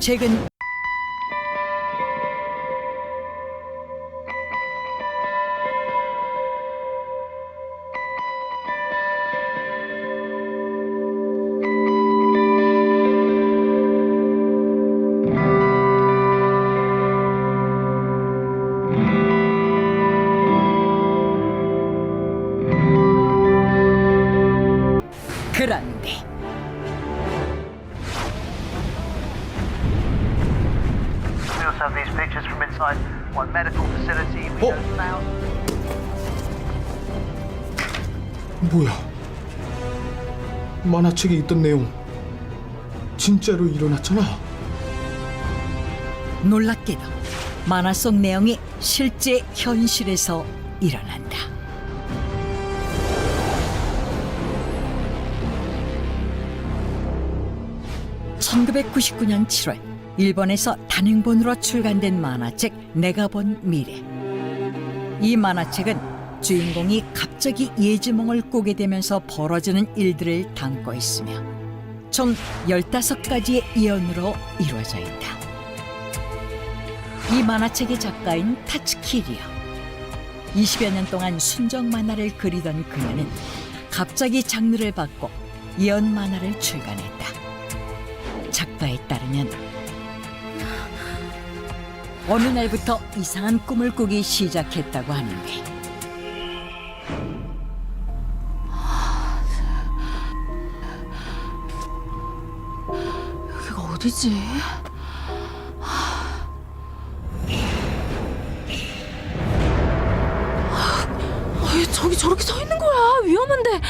최근 그런데 We also have these pictures from inside one medical facility. We Oh. know now. 뭐야? 만화책에 있던 내용 진짜로 일어났잖아. 놀랍게도 만화 속 내용이 실제 현실에서 일어난다. (1999년 7월) 일본에서 단행본으로 출간된 만화책 내가 본 미래. 이 만화책은 주인공이 갑자기 예지몽을 꾸게 되면서 벌어지는 일들을 담고 있으며 총 15가지의 예언으로 이루어져 있다. 이 만화책의 작가인 타츠키 리오. 20여 년 동안 순정 만화를 그리던 그녀는 갑자기 장르를 바꿔 예언 만화를 출간했다. 작가에 따르면 어느 날부터 이상한 꿈을 꾸기 시작했다고 하는데 여기가 어디지? 왜 저기 저렇게 서 있는 거야? 위험한데.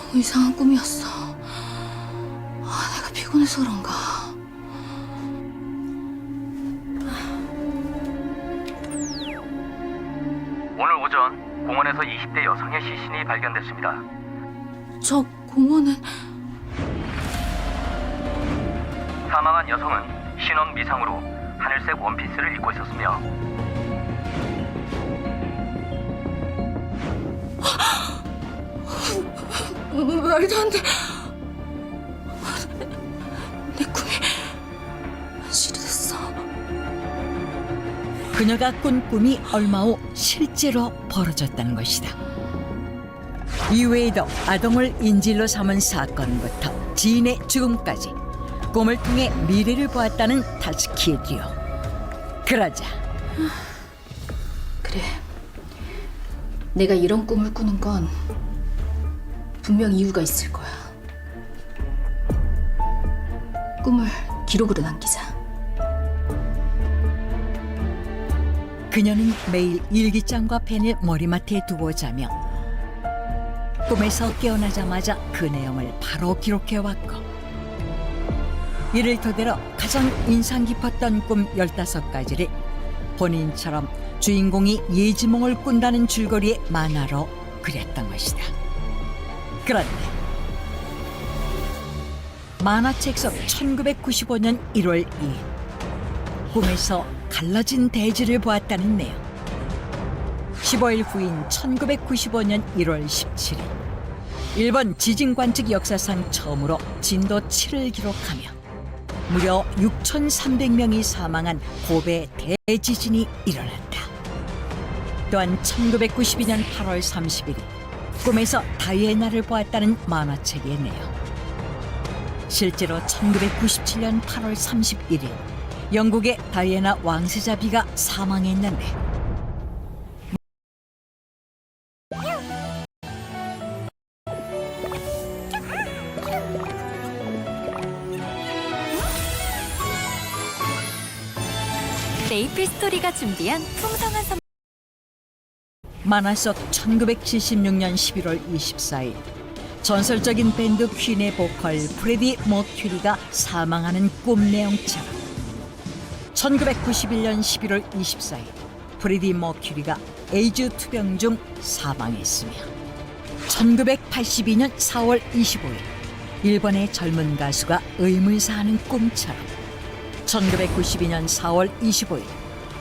너무 이상한 꿈이었어. 내가 피곤해서 그런가? 오늘 오전 공원에서 20대 여성의 시신이 발견됐습니다. 저 공원은 사망한 여성은 신원 미상으로 하늘색 원피스를 입고 있었으며 말도 안 돼. 내 꿈이 현실이 됐어. 그녀가 꾼 꿈이 얼마 후 실제로 벌어졌다는 것이다. 이외에도 아동을 인질로 삼은 사건부터 지인의 죽음까지 꿈을 통해 미래를 보았다는 타츠키 리오. 그러자 그래. 내가 이런 꿈을 꾸는 건 분명 이유가 있을 거야. 꿈을 기록으로 남기자. 그녀는 매일 일기장과 펜을 머리맡에 두고 자며 꿈에서 깨어나자마자 그 내용을 바로 기록해왔고 이를 토대로 가장 인상 깊었던 꿈 15가지를 본인처럼 주인공이 예지몽을 꾼다는 줄거리의 만화로 그렸던 것이다. 그런데 만화책 속 1995년 1월 2일 꿈에서 갈라진 대지를 보았다는 내용. 15일 후인 1995년 1월 17일 일본 지진 관측 역사상 처음으로 진도 7을 기록하며 무려 6,300명이 사망한 고베 대지진이 일어났다. 또한 1992년 8월 31일 꿈에서 다이애나를 보았다는 만화책의 내용. 실제로 1997년 8월 31일 영국의 다이애나 왕세자비가 사망했는데 메이플 스토리가 준비한 풍성한 선물. 만화 속 1976년 11월 24일 전설적인 밴드 퀸의 보컬 프레디 머큐리가 사망하는 꿈 내용처럼 1991년 11월 24일 프레디 머큐리가 에이즈 투병 중 사망했으며 1982년 4월 25일 일본의 젊은 가수가 의문사하는 꿈처럼 1992년 4월 25일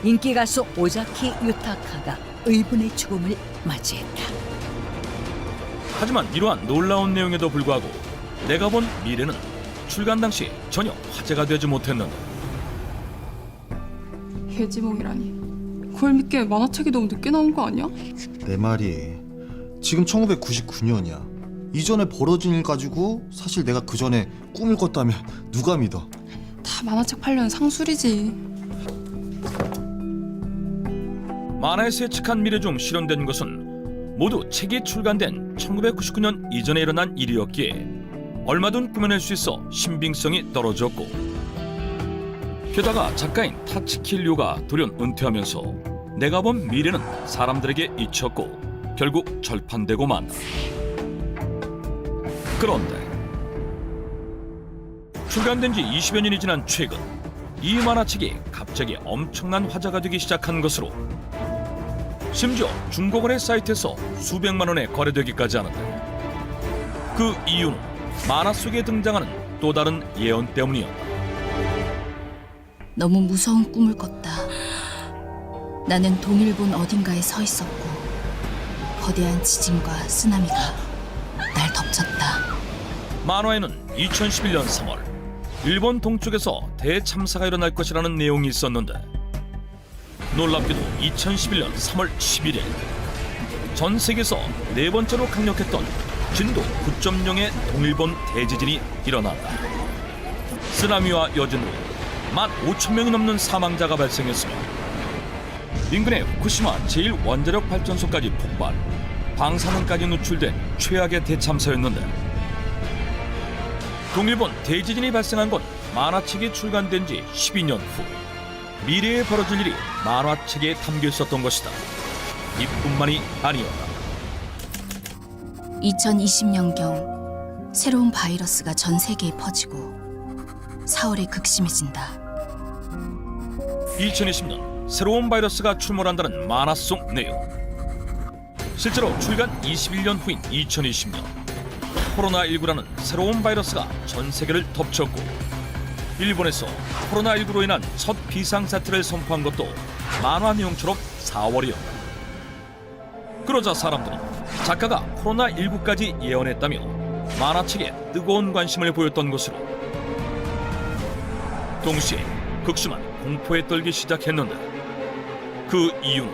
인기 가수 오자키 유타카가 의분의 죽음을 맞이했다. 하지만 이러한 놀라운 내용에도 불구하고 내가 본 미래는 출간 당시 전혀 화제가 되지 못했는데 예지몽이라니. 그걸 믿기에 만화책이 너무 늦게 나온 거 아니야? 내 말이 지금 1999년이야. 이전에 벌어진 일 가지고 사실 내가 그 전에 꿈을 꿨다면 누가 믿어? 다 만화책 팔려는 상술이지. 만화에서 예측한 미래 중 실현된 것은 모두 책이 출간된 1999년 이전에 일어난 일이었기에 얼마든 꾸며낼 수 있어 신빙성이 떨어졌고, 게다가 작가인 타츠키 류가 돌연 은퇴하면서 내가 본 미래는 사람들에게 잊혔고 결국 절판되고 만다. 그런데 출간된 지 20여 년이 지난 최근 이 만화책이 갑자기 엄청난 화제가 되기 시작한 것으로 심지어 중고거래 사이트에서 수백만 원에 거래되기까지 하는데, 그 이유는 만화 속에 등장하는 또 다른 예언 때문이었다. 너무 무서운 꿈을 꿨다. 나는 동일본 어딘가에 서 있었고 거대한 지진과 쓰나미가 날 덮쳤다. 만화에는 2011년 3월 일본 동쪽에서 대참사가 일어날 것이라는 내용이 있었는데, 놀랍게도 2011년 3월 11일 전 세계에서 네 번째로 강력했던 진도 9.0의 동일본 대지진이 일어났다. 쓰나미와 여진으로 15,000명이 넘는 사망자가 발생했으며 인근의 후쿠시마 제1원자력 발전소까지 폭발, 방사능까지 노출된 최악의 대참사였는데, 동일본 대지진이 발생한 건 만화책이 출간된 지 12년 후 미래에 벌어질 일이 만화책에 담겨 있었던 것이다. 이뿐만이 아니었다. 2020년경 새로운 바이러스가 전 세계에 퍼지고 4월에 극심해진다. 2020년 새로운 바이러스가 출몰한다는 만화 속 내용. 실제로 출간 21년 후인 2020년 코로나19라는 새로운 바이러스가 전 세계를 덮쳤고, 일본에서 코로나19로 인한 첫 비상사태를 선포한 것도 만화 내용처럼 4월이었다. 그러자 사람들은 작가가 코로나19까지 예언했다며 만화책에 뜨거운 관심을 보였던 것으로, 동시에 극심한 공포에 떨기 시작했는데, 그 이유는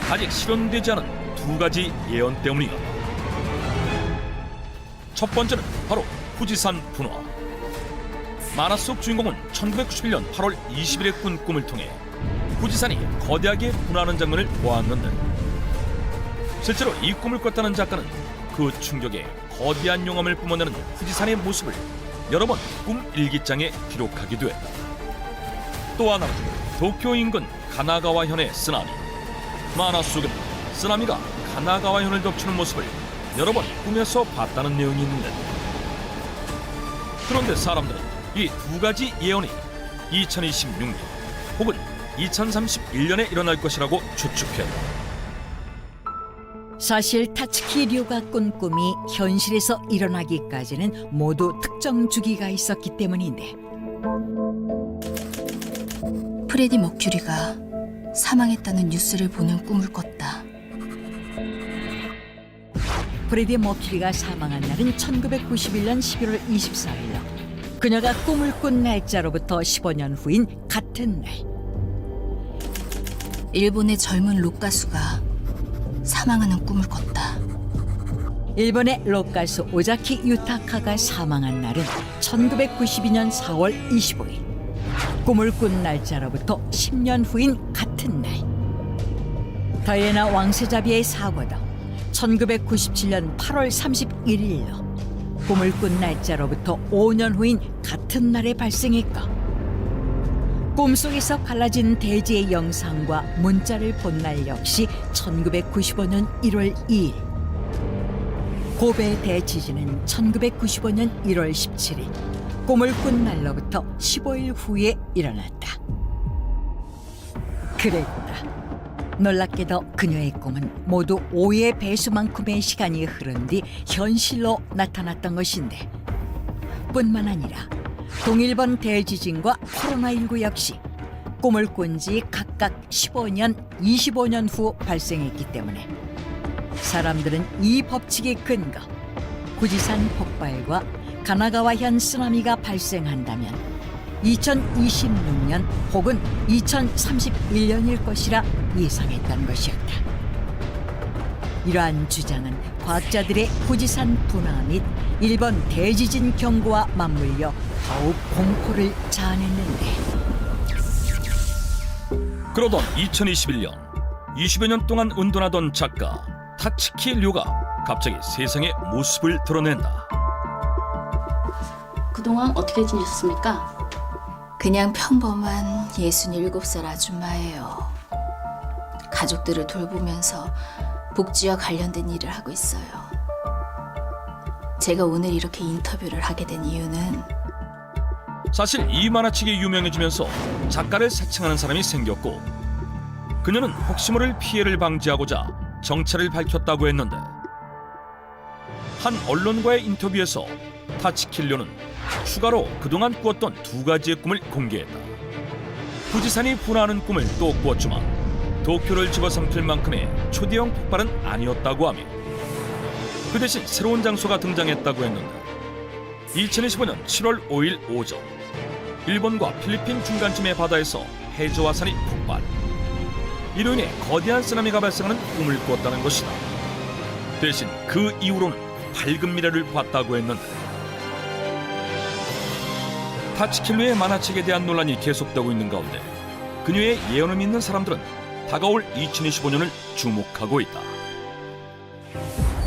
아직 실현되지 않은 두 가지 예언 때문이었다. 첫 번째는 바로 후지산 분화. 만화 속 주인공은 1991년 8월 20일에 꾼 꿈을 통해 후지산이 거대하게 분화하는 장면을 보았는데, 실제로 이 꿈을 꿨다는 작가는 그 충격에 거대한 용암을 뿜어내는 후지산의 모습을 여러 번 꿈 일기장에 기록하기도 했다. 또 하나는 도쿄 인근 가나가와현의 쓰나미. 만화 속에는 쓰나미가 가나가와현을 덮치는 모습을 여러 번 꿈에서 봤다는 내용이 있는데, 그런데 사람들은 이 두 가지 예언이 2026년 혹은 2031년에 일어날 것이라고 추측했다. 사실 타츠키 류가 꾼 꿈이 현실에서 일어나기까지는 모두 특정 주기가 있었기 때문인데, 프레디 머큐리가 사망했다는 뉴스를 보는 꿈을 꿨다. 프레디 머큐리가 사망한 날은 1991년 11월 24일. 그녀가 꿈을 꾼 날짜로부터 15년 후인 같은 날, 일본의 젊은 록 가수가 사망하는 꿈을 꿨다. 일본의 록 가수 오자키 유타카가 사망한 날은 1992년 4월 25일. 꿈을 꾼 날짜로부터 10년 후인 같은 날, 다이애나 왕세자비의 사고도 1997년 8월 31일로 꿈을 꾼 날짜로부터 5년 후인 같은 날에 발생했고, 꿈속에서 갈라진 대지의 영상과 문자를 본 날 역시 1995년 1월 2일. 고베 대지진은 1995년 1월 17일 꿈을 꾼 날로부터 15일 후에 일어났다. 그랬다. 놀랍게도 그녀의 꿈은 모두 5의 배수만큼의 시간이 흐른 뒤 현실로 나타났던 것인데, 뿐만 아니라 동일본 대지진과 코로나19 역시 꿈을 꾼 지 각각 15년, 25년 후 발생했기 때문에 사람들은 이 법칙에 근거 후지산 폭발과 가나가와현 쓰나미가 발생한다면 2026년 혹은 2031년일 것이라 예상했던 것이었다. 이러한 주장은 과학자들의 후지산 분화 및 일본 대지진 경고와 맞물려 더욱 공포를 자아냈는데 그러던 2021년 20여 년 동안 은둔하던 작가 타츠키 료가 갑자기 세상의 모습을 드러낸다. 그동안 어떻게 지내셨습니까? 그냥 평범한 67살 아줌마예요. 가족들을 돌보면서 복지와 관련된 일을 하고 있어요. 제가 오늘 이렇게 인터뷰를 하게 된 이유는 사실 이 만화책이 유명해지면서 작가를 사칭하는 사람이 생겼고 그녀는 혹시 모를 피해를 방지하고자 정체를 밝혔다고 했는데 한 언론과의 인터뷰에서 타츠키료는 추가로 그동안 꾸었던 두 가지의 꿈을 공개했다. 후지산이 분화하는 꿈을 또 꾸었지만 도쿄를 집어삼킬 만큼의 초대형 폭발은 아니었다고 하며 그 대신 새로운 장소가 등장했다고 했는데 2025년 7월 5일 오전 일본과 필리핀 중간쯤의 바다에서 해저화산이 폭발. 이로 인해 거대한 쓰나미가 발생하는 꿈을 꾸었다는 것이다. 대신 그 이후로는 밝은 미래를 봤다고 했는데 타츠키료의 만화책에 대한 논란이 계속되고 있는 가운데 그녀의 예언을 믿는 사람들은 다가올 2025년을 주목하고 있다.